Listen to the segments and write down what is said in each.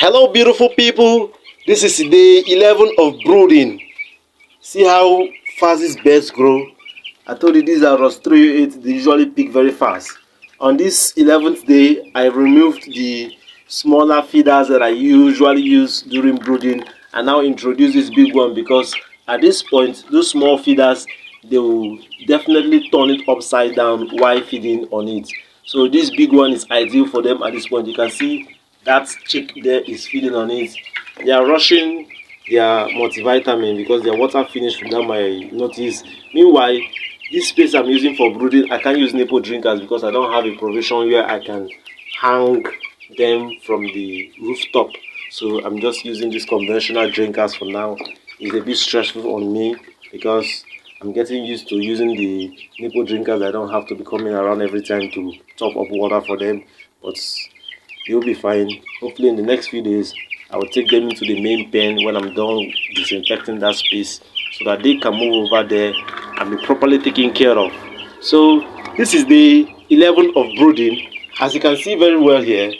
Hello, beautiful people. This is day 11 of brooding. See how fast these birds grow. I told you these are Rostreo. They usually pick very fast. On this 11th day, I removed the smaller feeders that I usually use during brooding and now introduce this big one because at this point, those small feeders, they will definitely turn it upside down while feeding on it. So this big one is ideal for them at this point. You can see that chick there is feeding on it. They are rushing their multivitamin because their water finished without my notice. Meanwhile, this space I'm using for brooding, I can't use nipple drinkers because I don't have a provision where I can hang them from the rooftop. So I'm just using these conventional drinkers for now. It's a bit stressful on me because I'm getting used to using the nipple drinkers. I don't have to be coming around every time to top up water for them, but they'll be fine. Hopefully in the next few days I will take them into the main pen when I'm done disinfecting that space so that they can move over there and be properly taken care of. So this is the 11th of brooding. As you can see very well here,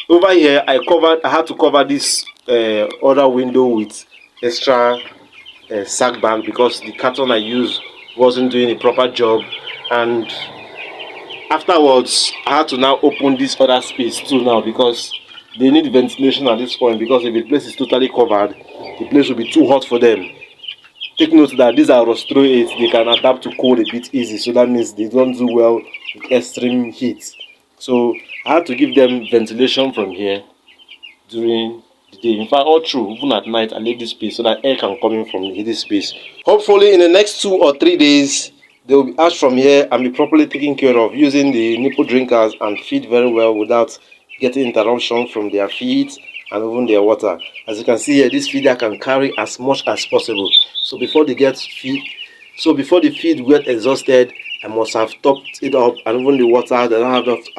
over here I had to cover this other window with extra sack bag because the carton I used wasn't doing a proper job, and afterwards I had to now open this other space too now because they need ventilation at this point, because if the place is totally covered the place will be too hot for them. Take note that these are Rostro 8, they can adapt to cold a bit easy, so that means they don't do well with extreme heat. So I had to give them ventilation from here during the day. In fact, all through, even at night, I leave this space so that air can come in from this space. Hopefully in the next 2 or 3 days they will be hatched from here and be properly taken care of using the nipple drinkers and feed very well without getting interruption from their feed and even their water. As you can see here, this feeder can carry as much as possible. So before the feed get exhausted, I must have topped it up, and even the water, I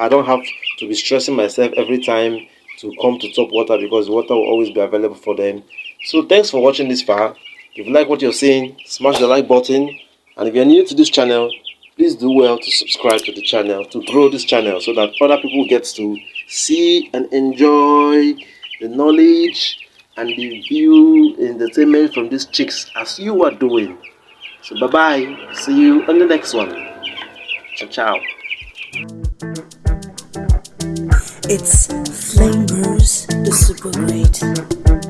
don't have to be stressing myself every time to come to top water because water will always be available for them. So thanks for watching this far. If you like what you're seeing, smash the like button, and if you're new to this channel, please do well to subscribe to the channel to grow this channel so that other people get to see and enjoy the knowledge and the view entertainment from these chicks as you are doing. So bye bye, see you on the next one. Ciao ciao. It's Flamers, the super great.